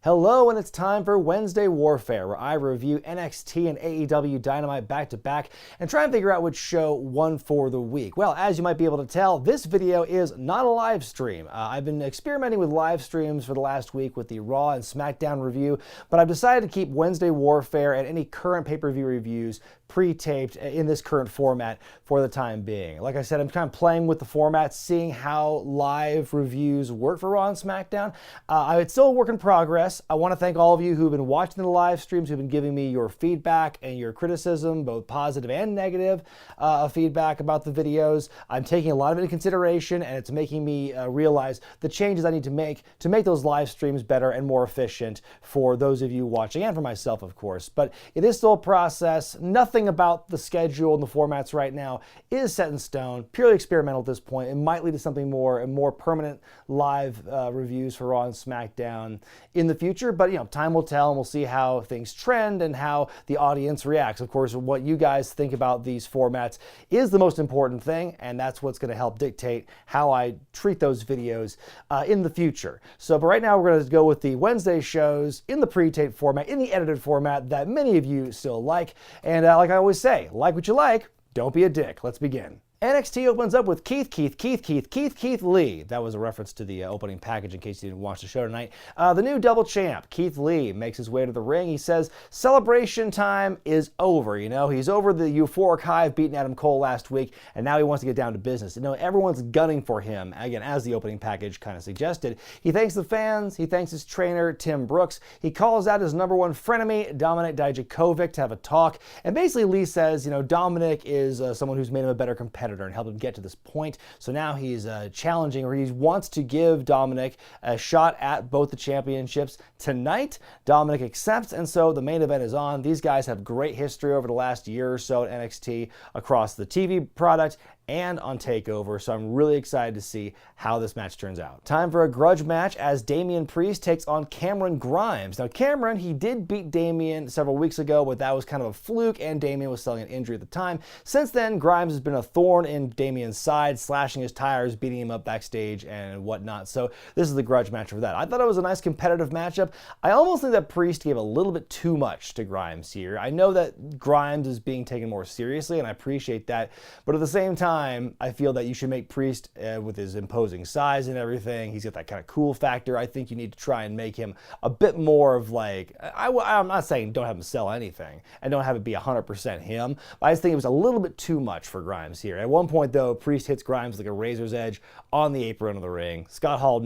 Hello, and it's time for Wednesday Warfare, where I review NXT and AEW Dynamite back-to-back and try and figure out which show won for the week. Well, as you might be able to tell, this video is not a live stream. I've been experimenting with live streams for the last week with the Raw and SmackDown review, but I've decided to keep Wednesday Warfare and any current pay-per-view reviews pre-taped in this current format for the time being. Like I said, I'm kind of playing with the format, seeing how live reviews work for Raw and SmackDown. It's still a work in progress. I want to thank all of you who've been watching the live streams, who've been giving me your feedback and your criticism, both positive and negative feedback about the videos. I'm taking a lot of it into consideration, and it's making me realize the changes I need to make those live streams better and more efficient for those of you watching, and for myself, of course. But it is still a process. Nothing about the schedule and the formats right now is set in stone, purely experimental at this point. It might lead to something more and more permanent live reviews for Raw and SmackDown in the future, but time will tell, and we'll see how things trend and how the audience reacts. Of course, what you guys think about these formats is the most important thing, and that's what's going to help dictate how I treat those videos in the future. So, but right now we're going to go with the Wednesday shows in the pre-tape format, in the edited format that many of you still like. And like I always say, like what you like, don't be a dick. Let's begin. NXT opens up with Keith Lee. That was a reference to the opening package in case you didn't watch the show tonight. The new double champ, Keith Lee, makes his way to the ring. He says celebration time is over. He's over the euphoric high of beating Adam Cole last week, and now he wants to get down to business. Everyone's gunning for him, again, as the opening package kind of suggested. He thanks the fans. He thanks his trainer, Tim Brooks. He calls out his number one frenemy, Dominic Dijakovic, to have a talk. And basically, Lee says, Dominic is someone who's made him a better competitor and helped him get to this point. So now he's challenging, or he wants to give Dominic a shot at both the championships tonight. Dominic accepts, and so the main event is on. These guys have great history over the last year or so at NXT across the TV product and on TakeOver, so I'm really excited to see how this match turns out. Time for a grudge match as Damian Priest takes on Cameron Grimes. Now Cameron, he did beat Damian several weeks ago, but that was kind of a fluke, and Damian was selling an injury at the time. Since then, Grimes has been a thorn in Damian's side, slashing his tires, beating him up backstage and whatnot. So this is the grudge match for that. I thought it was a nice competitive matchup. I almost think that Priest gave a little bit too much to Grimes here. I know that Grimes is being taken more seriously, and I appreciate that, but at the same time, I feel that you should make Priest, with his imposing size and everything, he's got that kind of cool factor. I think you need to try and make him a bit more of like, I'm not saying don't have him sell anything and don't have it be 100% him, but I just think it was a little bit too much for Grimes here. At one point though, Priest hits Grimes like a razor's edge on the apron of the ring. Scott Hall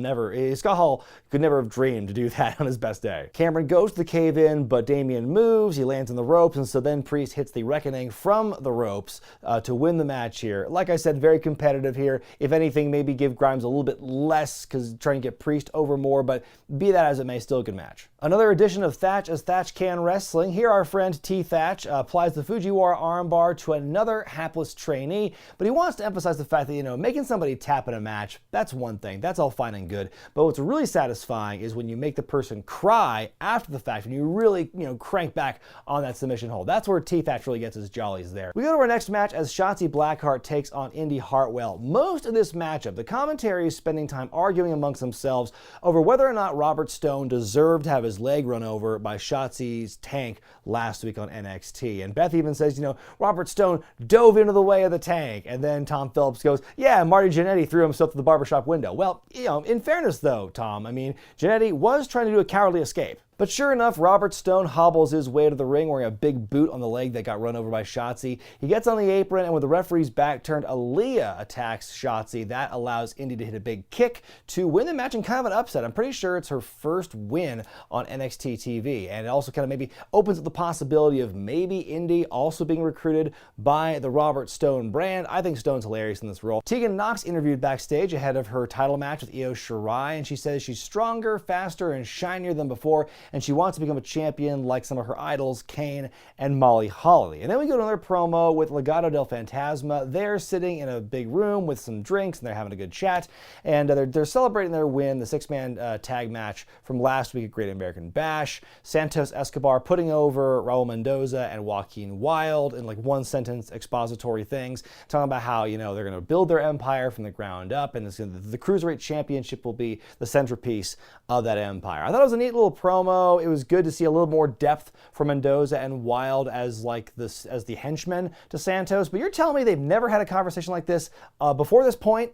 could never have dreamed to do that on his best day. Cameron goes to the cave-in, but Damian moves, he lands in the ropes, and so then Priest hits the Reckoning from the ropes to win the match here. Like I said, very competitive here. If anything, maybe give Grimes a little bit less because trying to get Priest over more, but be that as it may, still a good match. Another edition of Thatch-as-Thatch-Can wrestling. Here our friend T. Thatch applies the Fujiwara armbar to another hapless trainee, but he wants to emphasize the fact that, making somebody tap in a match, that's one thing. That's all fine and good. But what's really satisfying is when you make the person cry after the fact, and you really, crank back on that submission hold. That's where T. Thatch really gets his jollies there. We go to our next match as Shotzi Blackheart takes on Indy Hartwell. Most of this matchup, the commentary is spending time arguing amongst themselves over whether or not Robert Stone deserved to have his leg run over by Shotzi's tank last week on NXT. And Beth even says, Robert Stone dove into the way of the tank. And then Tom Phillips goes, yeah, Marty Jannetty threw himself through the barbershop window. Well, in fairness though, Tom, Jannetty was trying to do a cowardly escape. But sure enough, Robert Stone hobbles his way to the ring wearing a big boot on the leg that got run over by Shotzi. He gets on the apron, and with the referee's back turned, Aaliyah attacks Shotzi. That allows Indy to hit a big kick to win the match in kind of an upset. I'm pretty sure it's her first win on NXT TV, and it also kind of maybe opens up the possibility of maybe Indy also being recruited by the Robert Stone brand. I think Stone's hilarious in this role. Tegan Nox interviewed backstage ahead of her title match with Io Shirai, and she says she's stronger, faster, and shinier than before, and she wants to become a champion like some of her idols, Kane and Molly Holly. And then we go to another promo with Legado del Fantasma. They're sitting in a big room with some drinks, and they're having a good chat, and they're celebrating their win, the six-man tag match from last week at Great American Bash. Santos Escobar putting over Raul Mendoza and Joaquin Wilde in like one-sentence expository things, talking about how, you know, they're going to build their empire from the ground up, and the Cruiserweight Championship will be the centerpiece of that empire. I thought it was a neat little promo. It was good to see a little more depth for Mendoza and Wilde as the henchmen to Santos, but you're telling me they've never had a conversation like this before this point?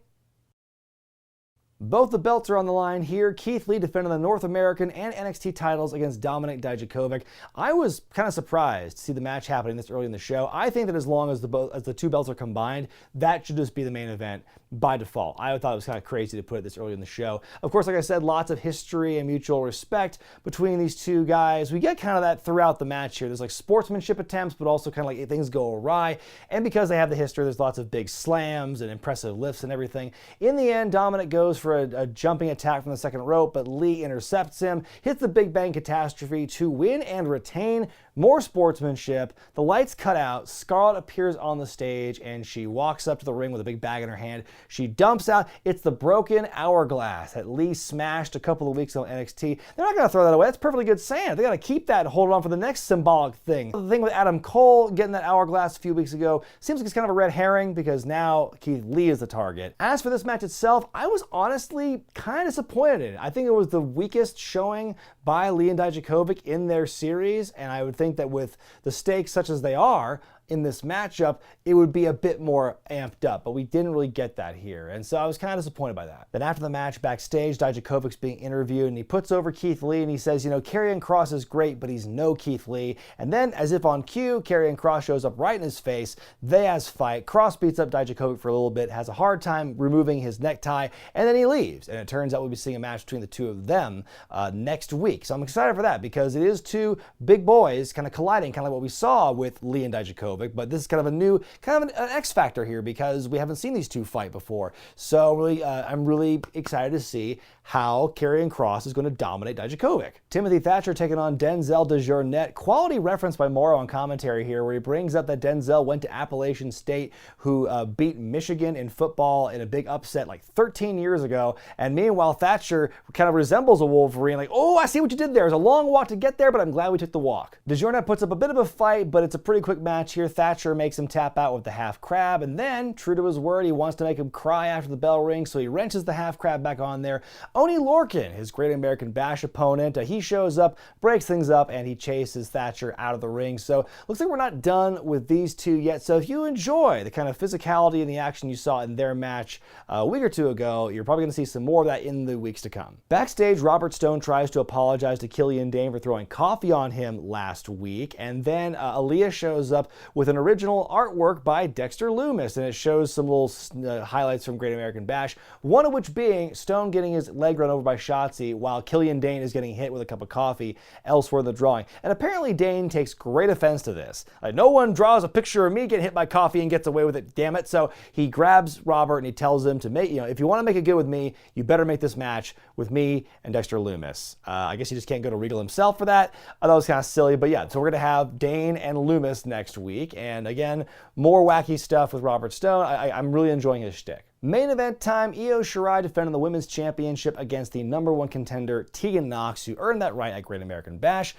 Both the belts are on the line here. Keith Lee defending the North American and NXT titles against Dominik Dijakovic. I was kind of surprised to see the match happening this early in the show. I think that as long as the two belts are combined, that should just be the main event by default. I thought it was kind of crazy to put it this early in the show. Of course, like I said, lots of history and mutual respect between these two guys. We get kind of that throughout the match here. There's like sportsmanship attempts, but also kind of like things go awry. And because they have the history, there's lots of big slams and impressive lifts and everything. In the end, Dominik goes for a jumping attack from the second rope, but Lee intercepts him, hits the Big Bang Catastrophe to win and retain. More sportsmanship. The lights cut out. Scarlett appears on the stage, and she walks up to the ring with a big bag in her hand. She dumps out. It's the broken hourglass that Lee smashed a couple of weeks on NXT. They're not going to throw that away. That's perfectly good sand. They got to keep that and hold it on for the next symbolic thing. The thing with Adam Cole getting that hourglass a few weeks ago seems like it's kind of a red herring because now Keith Lee is the target. As for this match itself, I was honestly kind of disappointed. I think it was the weakest showing by Lee and Dijakovic in their series, and I would think that with the stakes such as they are in this matchup, it would be a bit more amped up, but we didn't really get that here, and so I was kind of disappointed by that. Then after the match backstage, Dijakovic's being interviewed, and he puts over Keith Lee, and he says, you know, Karrion Kross is great, but he's no Keith Lee. And then, as if on cue, Karrion Kross shows up right in his face. They has fight. Kross beats up Dijakovic for a little bit, has a hard time removing his necktie, and then he leaves. And it turns out we'll be seeing a match between the two of them next week. So I'm excited for that because it is two big boys kind of colliding, kind of like what we saw with Lee and Dijakovic. But this is kind of a new, kind of an X factor here because we haven't seen these two fight before. So really, I'm really excited to see how Karrion Kross is going to dominate Dijakovic. Timothy Thatcher taking on Denzel Dejournette. Quality reference by Morrow on commentary here, where he brings up that Denzel went to Appalachian State, who beat Michigan in football in a big upset like 13 years ago. And meanwhile, Thatcher kind of resembles a Wolverine, like, oh, I see what you did there. It was a long walk to get there, but I'm glad we took the walk. Dejournette puts up a bit of a fight, but it's a pretty quick match here. Thatcher makes him tap out with the half crab, and then, true to his word, he wants to make him cry after the bell rings, so he wrenches the half crab back on there. Oney Lorcan, his Great American Bash opponent, he shows up, breaks things up, and he chases Thatcher out of the ring. So looks like we're not done with these two yet. So if you enjoy the kind of physicality and the action you saw in their match a week or two ago, you're probably going to see some more of that in the weeks to come. Backstage, Robert Stone tries to apologize to Killian Dane for throwing coffee on him last week, and then Aaliyah shows up with an original artwork by Dexter Loomis, and it shows some little highlights from Great American Bash, one of which being Stone getting his leg run over by Shotzi while Killian Dane is getting hit with a cup of coffee elsewhere in the drawing. And apparently Dane takes great offense to this. Like, no one draws a picture of me getting hit by coffee and gets away with it, damn it. So he grabs Robert and he tells him to make, if you want to make it good with me, you better make this match with me and Dexter Loomis. I guess he just can't go to Regal himself for that. I thought it was kind of silly, but yeah, so we're going to have Dane and Loomis next week. And again, more wacky stuff with Robert Stone. I'm really enjoying his shtick. Main event time, Io Shirai defending the Women's Championship against the #1 contender, Tegan Nox, who earned that right at Great American Bash.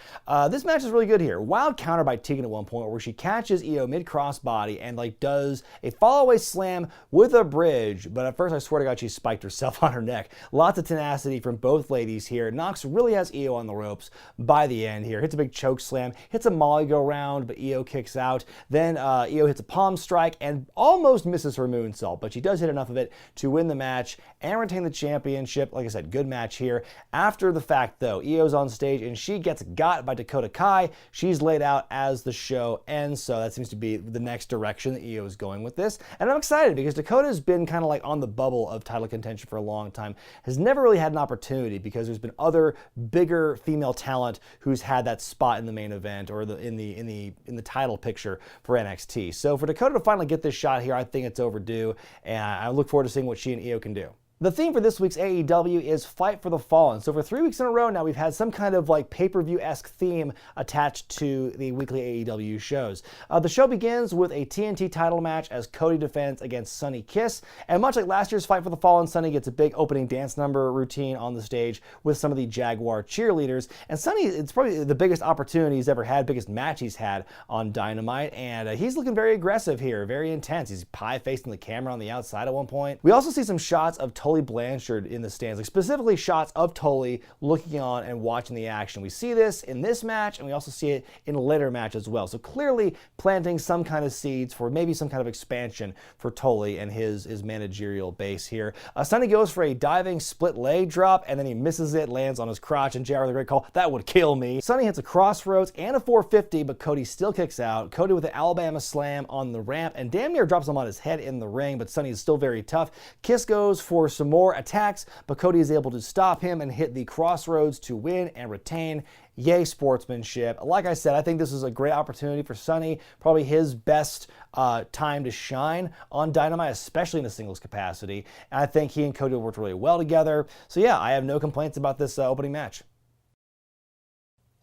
This match is really good here. Wild counter by Tegan at one point where she catches Io mid-cross body and does a fall-away slam with a bridge, but at first I swear to God she spiked herself on her neck. Lots of tenacity from both ladies here. Nox really has Io on the ropes by the end here. Hits a big choke slam, hits a molly go round, but Io kicks out. Then Io hits a palm strike and almost misses her moonsault, but she does hit enough of it to win the match and retain the championship. Like I said, good match here. After the fact, though, Io's on stage and she gets got by Dakota Kai. She's laid out as the show ends, so that seems to be the next direction that Io is going with this. And I'm excited because Dakota's been kind of like on the bubble of title contention for a long time. Has never really had an opportunity because there's been other bigger female talent who's had that spot in the main event or in the title picture for NXT. So for Dakota to finally get this shot here, I think it's overdue, and I look forward to seeing what she and Io can do. The theme for this week's AEW is Fight for the Fallen. So for 3 weeks in a row now, we've had some kind of like pay-per-view-esque theme attached to the weekly AEW shows. The show begins with a TNT title match as Cody defends against Sonny Kiss. And much like last year's Fight for the Fallen, Sonny gets a big opening dance number routine on the stage with some of the Jaguar cheerleaders. And Sonny, it's probably the biggest opportunity he's ever had, biggest match he's had on Dynamite. And he's looking very aggressive here, very intense. He's pie-facing the camera on the outside at one point. We also see some shots of Tully Blanchard in the stands, like specifically shots of Tully looking on and watching the action. We see this in this match, and we also see it in a later match as well. So clearly planting some kind of seeds for maybe some kind of expansion for Tully and his managerial base here. Sonny goes for a diving split leg drop, and then he misses it, lands on his crotch, and JR with a great call, "That would kill me." Sonny hits a crossroads and a 450, but Cody still kicks out. Cody with an Alabama slam on the ramp, and damn near drops him on his head in the ring, but Sonny is still very tough. Kiss goes for some more attacks, but Cody is able to stop him and hit the crossroads to win and retain. Yay, sportsmanship. Like I said, I think this is a great opportunity for Sonny, probably his best time to shine on Dynamite, especially in the singles capacity. And I think he and Cody worked really well together. So yeah, I have no complaints about this opening match.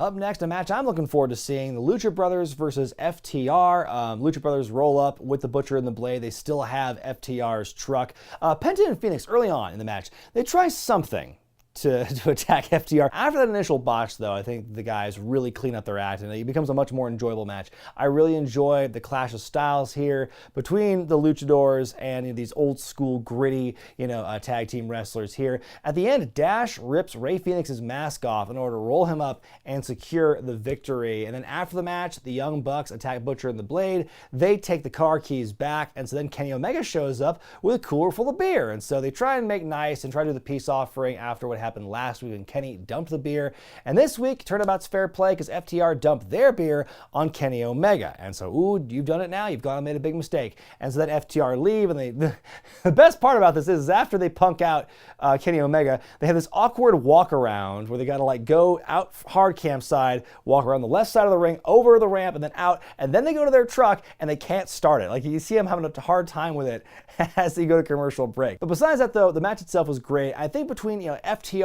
Up next, a match I'm looking forward to seeing, the Lucha Brothers versus FTR. Lucha Brothers roll up with the Butcher and the Blade. They still have FTR's truck. Penta and Phoenix, early on in the match, they try something to attack FTR. After that initial botch, though, I think the guys really clean up their act, and it becomes a much more enjoyable match. I really enjoyed the clash of styles here between the Luchadors and these old school gritty, tag team wrestlers here. At the end, Dash rips Rey Fenix's mask off in order to roll him up and secure the victory. And then after the match, the Young Bucks attack Butcher and the Blade. They take the car keys back, and so then Kenny Omega shows up with a cooler full of beer. And so they try and make nice and try to do the peace offering after what happened last week when Kenny dumped the beer. And this week, turnabout's fair play because FTR dumped their beer on Kenny Omega. And so, ooh, you've done it now. You've gone and made a big mistake. And so then FTR leave, and the best part about this is after they punk out Kenny Omega, they have this awkward walk around where they got to like go out hard camp side, walk around the left side of the ring, over the ramp, and then out, and then they go to their truck and they can't start it. Like you see them having a hard time with it as they go to commercial break. But besides that, though, the match itself was great. I think between FTR,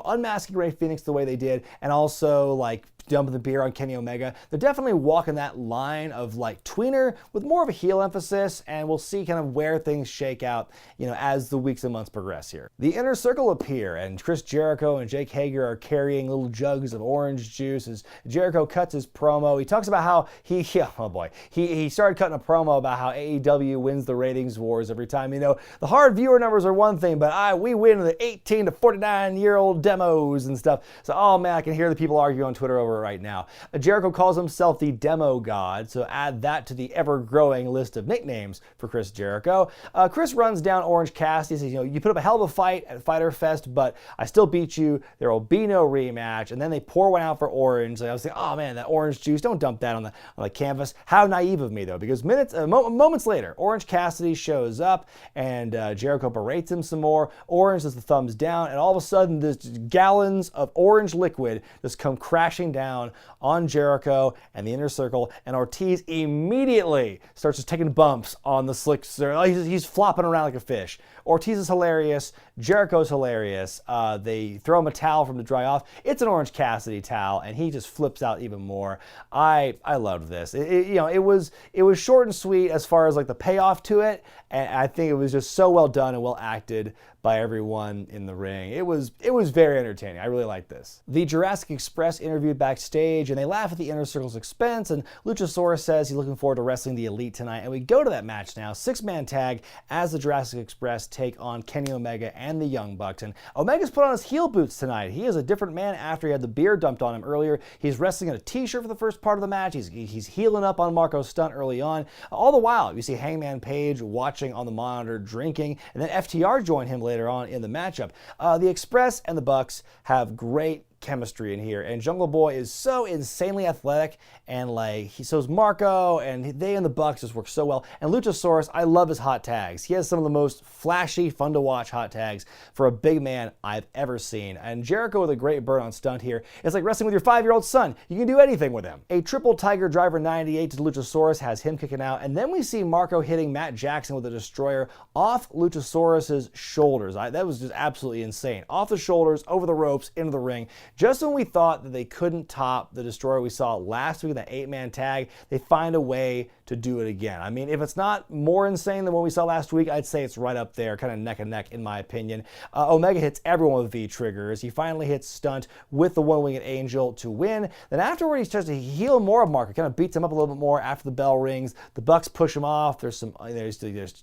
unmasking Rey Fenix the way they did, and also like dumping the beer on Kenny Omega, they're definitely walking that line of like tweener with more of a heel emphasis, and we'll see kind of where things shake out, as the weeks and months progress here. The Inner Circle appear, and Chris Jericho and Jake Hager are carrying little jugs of orange juice as Jericho cuts his promo. He talks about how he started cutting a promo about how AEW wins the ratings wars every time. The hard viewer numbers are one thing, but we win the 18 to 49-year-old demos and stuff. So, oh man, I can hear the people argue on Twitter over it right now. Jericho calls himself the Demo God, so add that to the ever-growing list of nicknames for Chris Jericho. Chris runs down Orange Cassidy, says, you put up a hell of a fight at Fyter Fest, but I still beat you. There will be no rematch. And then they pour one out for Orange. I was thinking, oh man, that orange juice, don't dump that on the canvas. How naive of me, though, because moments later, Orange Cassidy shows up, and Jericho berates him some more. Orange does the thumbs down, and all of a sudden, this gallons of orange liquid just come crashing down on Jericho and the Inner Circle, and Ortiz immediately starts just taking bumps on the slick. He's flopping around like a fish. Ortiz is hilarious. Jericho's hilarious. They throw him a towel from to dry off. It's an Orange Cassidy towel, and he just flips out even more. I loved this. It was short and sweet as far as like the payoff to it, and I think it was just so well done and well acted by everyone in the ring. It was very entertaining. I really liked this. The Jurassic Express interviewed backstage, and they laugh at the Inner Circle's expense, and Luchasaurus says he's looking forward to wrestling the Elite tonight, and we go to that match now, 6-man tag, as the Jurassic Express take on Kenny Omega and the Young Bucks, and Omega's put on his heel boots tonight. He is a different man after he had the beer dumped on him earlier. He's wrestling in a t-shirt for the first part of the match. He's healing up on Marco Stunt early on. All the while, you see Hangman Page watching on the monitor, drinking, and then FTR join him later on in the matchup. The Express and the Bucks have great chemistry in here, and Jungle Boy is so insanely athletic, and like so is Marco, and they and the Bucks just work so well. And Luchasaurus, I love his hot tags. He has some of the most flashy, fun to watch hot tags for a big man I've ever seen. And Jericho with a great burn on stunt here. It's like wrestling with your 5-year-old son. You can do anything with him. A triple Tiger Driver 98 to Luchasaurus has him kicking out, and then we see Marco hitting Matt Jackson with a destroyer off Luchasaurus's shoulders. That was just absolutely insane. Off the shoulders, over the ropes, into the ring. Just when we thought that they couldn't top the destroyer we saw last week in that 8-man tag, they find a way to do it again. I mean, if it's not more insane than what we saw last week, I'd say it's right up there, kind of neck and neck in my opinion. Omega hits everyone with V-triggers. He finally hits stunt with the one-winged angel to win. Then afterward, he starts to heal more of Marco, kind of beats him up a little bit more after the bell rings. The Bucks push him off. There's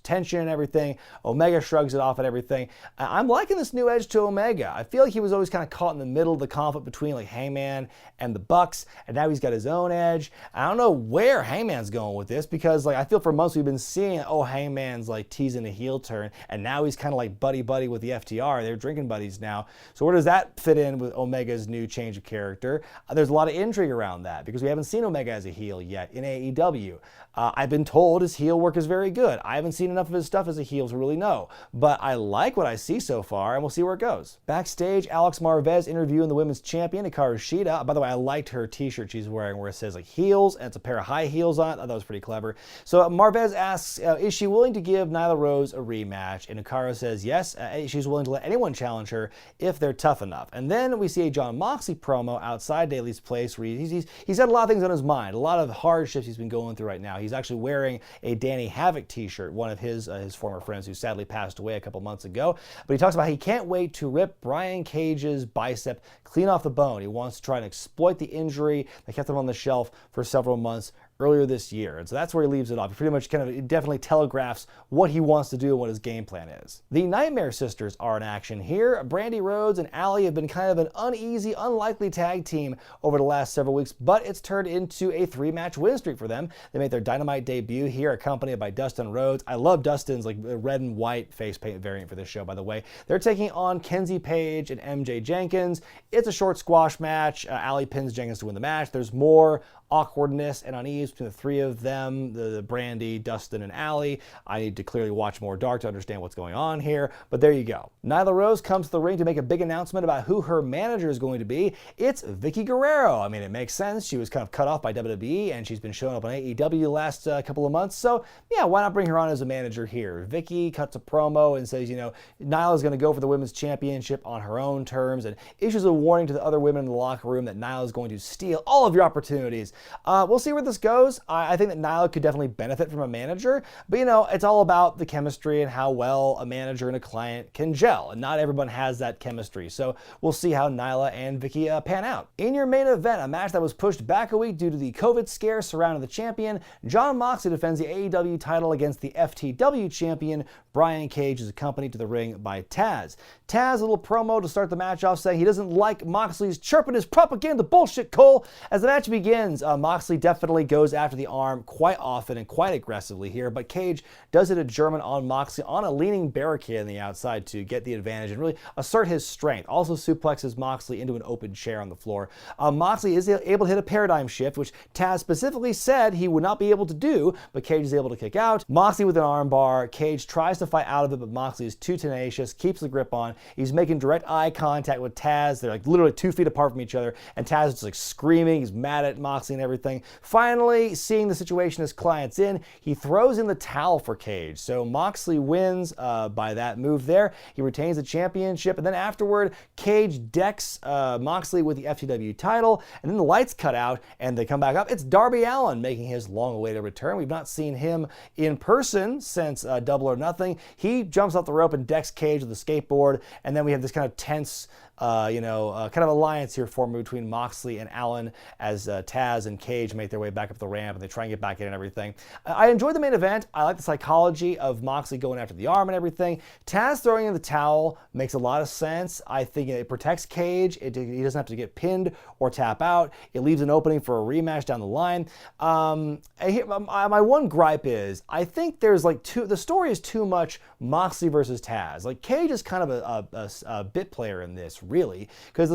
tension and everything. Omega shrugs it off and everything. I'm liking this new edge to Omega. I feel like he was always kind of caught in the middle of the conflict between like Hangman and the Bucks, and now he's got his own edge. I don't know where Hangman's going with this, because like I feel for months we've been seeing, oh, Hangman's like teasing a heel turn, and now he's kind of like buddy-buddy with the FTR. They're drinking buddies now. So where does that fit in with Omega's new change of character? There's a lot of intrigue around that, because we haven't seen Omega as a heel yet in AEW. I've been told his heel work is very good. I haven't seen enough of his stuff as a heel to really know, but I like what I see so far, and we'll see where it goes. Backstage, Alex Marvez interviewing the women's champion, Hikaru Shida. By the way, I liked her t-shirt she's wearing where it says like heels, and it's a pair of high heels on it. I thought that was pretty clever. So Marvez asks, is she willing to give Nyla Rose a rematch? And Hikaru says yes, she's willing to let anyone challenge her if they're tough enough. And then we see a Jon Moxley promo outside Daily's place where he's got a lot of things on his mind, a lot of hardships he's been going through right now. He's actually wearing a Danny Havoc t-shirt, one of his former friends who sadly passed away a couple months ago. But he talks about how he can't wait to rip Brian Cage's bicep clean off the bone. He wants to try and exploit the injury that kept him on the shelf for several months earlier this year. And so that's where he leaves it off. He pretty much kind of definitely telegraphs what he wants to do and what his game plan is. The Nightmare Sisters are in action here. Brandy Rhodes and Allie have been kind of an uneasy, unlikely tag team over the last several weeks, but it's turned into a 3-match win streak for them. They made their Dynamite debut here, accompanied by Dustin Rhodes. I love Dustin's like red and white face paint variant for this show, by the way. They're taking on Kenzie Paige and MJ Jenkins. It's a short squash match. Allie pins Jenkins to win the match. There's more awkwardness and unease between the three of them, the Brandy, Dustin, and Allie. I need to clearly watch more Dark to understand what's going on here, but there you go. Nyla Rose comes to the ring to make a big announcement about who her manager is going to be. It's Vickie Guerrero. I mean, it makes sense. She was kind of cut off by WWE, and she's been showing up on AEW the last couple of months, so yeah, why not bring her on as a manager here? Vickie cuts a promo and says, you know, Nyla's going to go for the women's championship on her own terms, and issues a warning to the other women in the locker room that Nyla's going to steal all of your opportunities. We'll see where this goes. I think that Nyla could definitely benefit from a manager, but you know, it's all about the chemistry and how well a manager and a client can gel, and not everyone has that chemistry. So we'll see how Nyla and Vickie pan out. In your main event, a match that was pushed back a week due to the COVID scare surrounding the champion, Jon Moxley defends the AEW title against the FTW champion. Brian Cage is accompanied to the ring by Taz. Taz, a little promo to start the match off, saying he doesn't like Moxley's chirping his propaganda bullshit, Cole. As the match begins, Moxley definitely goes after the arm quite often and quite aggressively here, but Cage does hit a German on Moxley on a leaning barricade on the outside to get the advantage and really assert his strength. Also suplexes Moxley into an open chair on the floor. Moxley is able to hit a paradigm shift, which Taz specifically said he would not be able to do, but Cage is able to kick out. Moxley with an arm bar. Cage tries to fight out of it, but Moxley is too tenacious, keeps the grip on. He's making direct eye contact with Taz. They're like literally 2 feet apart from each other, and Taz is just like screaming. He's mad at Moxley and everything. Finally, seeing the situation his client's in, he throws in the towel for Cage. So Moxley wins by that move there. He retains the championship, and then afterward, Cage decks Moxley with the FTW title, and then the lights cut out, and they come back up. It's Darby Allin making his long-awaited return. We've not seen him in person since Double or Nothing. He jumps off the rope and decks Cage with a skateboard, and then we have this kind of tense kind of alliance here formed between Moxley and Allin as Taz and Cage make their way back up the ramp and they try and get back in and everything. I enjoyed the main event. I like the psychology of Moxley going after the arm and everything. Taz throwing in the towel makes a lot of sense. I think it protects Cage. He doesn't have to get pinned or tap out. It leaves an opening for a rematch down the line. My one gripe is I think there's like the story is too much Moxley versus Taz. Like Cage is kind of a bit player in this, really, because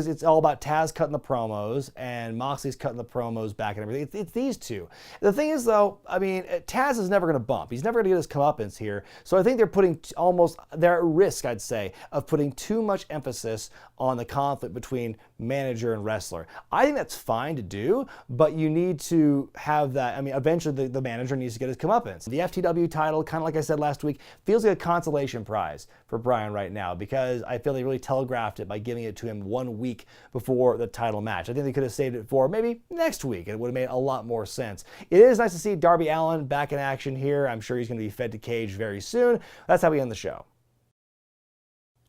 it's all about Taz cutting the promos and Moxley's cutting the promos back and everything. It's these two. The thing is, though, I mean, Taz is never going to bump. He's never going to get his comeuppance here. So I think they're at risk, I'd say, of putting too much emphasis on the conflict between manager and wrestler. I think that's fine to do, but you need to have that. I mean, eventually the manager needs to get his comeuppance. The FTW title, kind of like I said last week, feels like a consolation prize for Bryan right now, because I feel they really telegraphed it by giving it to him 1 week before the title match. I think they could have saved it for maybe next week. It would have made a lot more sense. It is nice to see Darby Allin back in action here. I'm sure he's going to be fed to Cage very soon. That's how we end the show.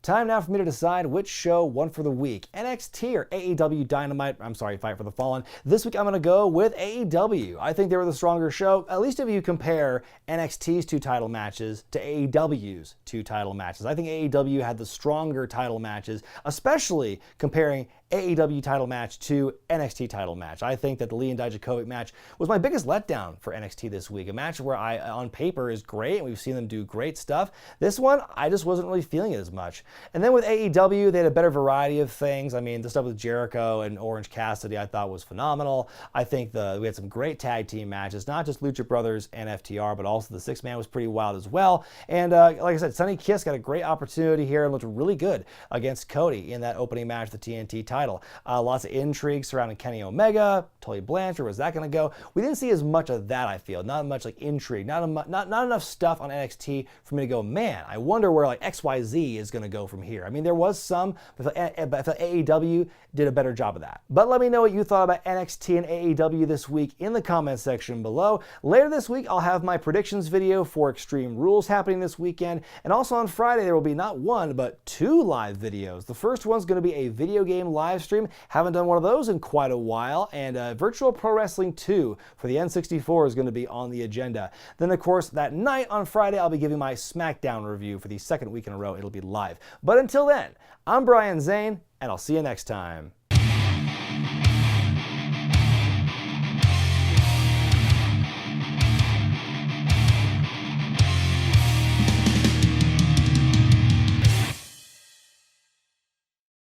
Time now for me to decide which show won for the week, NXT or AEW Dynamite. I'm sorry, Fight for the Fallen. This week I'm going to go with AEW. I think they were the stronger show, at least if you compare NXT's 2 title matches to AEW's 2 title matches. I think AEW had the stronger title matches, especially comparing AEW title match to NXT title match. I think that the Lee and Dijakovic match was my biggest letdown for NXT this week. A match where on paper is great, and we've seen them do great stuff. This one, I just wasn't really feeling it as much. And then with AEW, they had a better variety of things. I mean, the stuff with Jericho and Orange Cassidy I thought was phenomenal. I think we had some great tag team matches, not just Lucha Brothers and FTR, but also the 6-man was pretty wild as well. And like I said, Sonny Kiss got a great opportunity here and looked really good against Cody in that opening match, the TNT title. Lots of intrigue surrounding Kenny Omega, Tully Blanchard, where's that going to go? We didn't see as much of that, I feel. Not much like intrigue, not enough stuff on NXT for me to go, man, I wonder where like XYZ is going to go from here. I mean, there was some, but I feel AEW did a better job of that. But let me know what you thought about NXT and AEW this week in the comments section below. Later this week, I'll have my predictions video for Extreme Rules happening this weekend. And also on Friday, there will be not 1, but 2 live videos. The first one's going to be a video game live stream. Haven't done one of those in quite a while. And Virtual Pro Wrestling 2 for the N64 is going to be on the agenda. Then, of course, that night on Friday, I'll be giving my SmackDown review for the 2nd week in a row. It'll be live. But until then, I'm Brian Zane, and I'll see you next time.